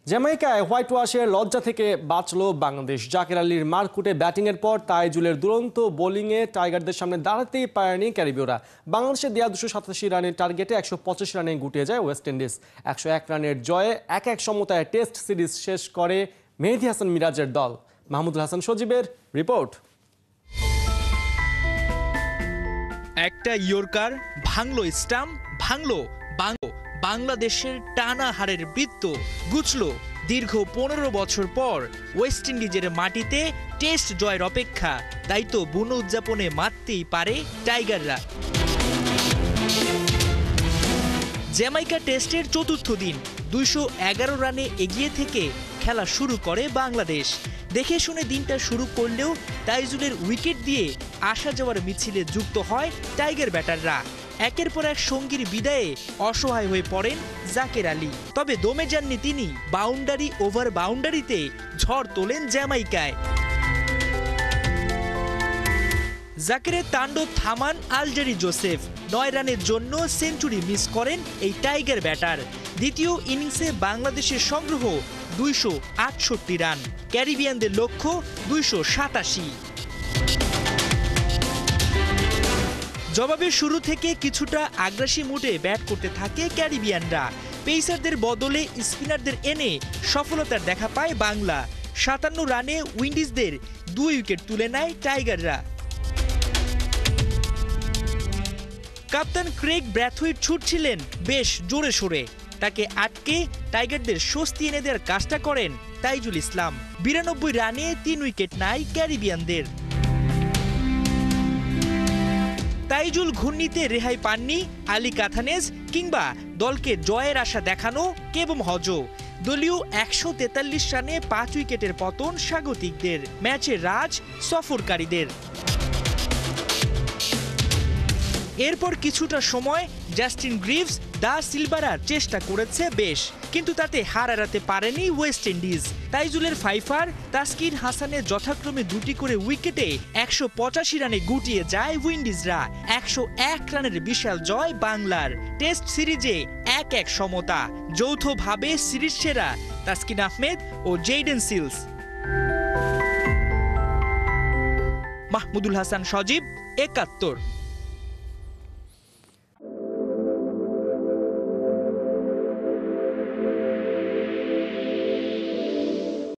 জ্যামাইকায় white ওয়াশের লজ্জা থেকে বাঁচল বাংলাদেশ। জাকের আলীর মারকুটে ব্যাটিংয়ের পর তাইজুলের দুরন্ত বোলিংয়ে টাইগারদের সামনে দাঁড়াতেই পারেনি ক্যারিবীয়রা। বাংলাদেশের দেয়া 287 রানের টার্গেটে 185 রানে গুটিয়ে যায় ওয়েস্ট ইন্ডিজ। 101 রানের জয়ে 1-1 সমতায় টেস্ট সিরিজ শেষ করে মেহেদী হাসান মিরাজের দল। মাহমুদুল হাসান সজীবের রিপোর্ট। একটা ইয়র্কার ভাঙলো স্টাম্প, ভাঙলো বাংলাদেশের টানা হারের বৃত্ত গুছল। দীর্ঘ 15 বছর পর ওয়েস্ট ইন্ডিজের মাটিতে টেস্ট জয়ের অপেক্ষা, তাই তো বুনো উদযাপনে মাততেই পারে টাইগাররা। জ্যামাইকা টেস্টের চতুর্থ দিন 211 রানে এগিয়ে থেকে খেলা শুরু করে বাংলাদেশ। দেখে শুনে দিনটা শুরু করলেও তাইজুলের উইকেট দিয়ে আসা যাওয়ার মিছিলে যুক্ত হয় টাইগার ব্যাটাররা। একের পর এক সঙ্গীর বিদায়ে অসহায় হয়ে পড়েন জাকের আলী। তবে দমে যাননি তিনি, বাউন্ডারি ওভার বাউন্ডারিতে ঝড় তোলেন জ্যামাইকায়। জাকেরের তাণ্ডব থামান আলজারি জোসেফ। 9 রানের জন্য সেঞ্চুরি মিস করেন এই টাইগার ব্যাটার। দ্বিতীয় ইনিংসে বাংলাদেশের সংগ্রহ 268 রান, ক্যারিবিয়ানদের লক্ষ্য 287। জবাবে শুরু থেকে কিছুটা আগ্রাসী মুডে ব্যাট করতে থাকে ক্যারিবিয়ানরা। পেসারদের বদলে স্পিনারদের এনে সফলতার দেখা পায় বাংলা। 57 রানে উইন্ডিজদের 2 উইকেট তুলে নেয় টাইগাররা। কাপ্তান ক্রেগ ব্র্যাথওয়েট ছুটছিলেন বেশ জোরে সোরে, তাকে আটকে টাইগারদের স্বস্তি এনে দেওয়ার কাজটা করেন তাইজুল ইসলাম। 92 রানে 3 উইকেট নেয় ক্যারিবিয়ানদের। তাইজুল ঘূর্ণিতে রেহাই পাননি আলী কাথানেজ কিংবা দলকে জয়ের আশা দেখানো কেবম হজ। দলীয় 143 রানে 5 উইকেটের পতন স্বাগতিকদের। ম্যাচে রাজ সফরকারীদের। এরপর কিছুটা সময় জাস্টিন গ্রিভস দা সিলভারার চেষ্টা করেছে বেশ, কিন্তু তাতে হার এড়াতে পারেনি ওয়েস্ট ইন্ডিজ। তাইজুলের ফাইফার, তাসকিন হাসানের যথাক্রমে 2টি করে উইকেটে 185 রানে গুটিয়ে যায় উইন্ডিজরা। 101 রানের বিশাল জয় বাংলার। টেস্ট সিরিজে 1-1 সমতা। যৌথভাবে সিরিজ সেরা তাসকিন আহমেদ ও জেইডেন সিলস। মাহমুদুল হাসান সজীব, 71।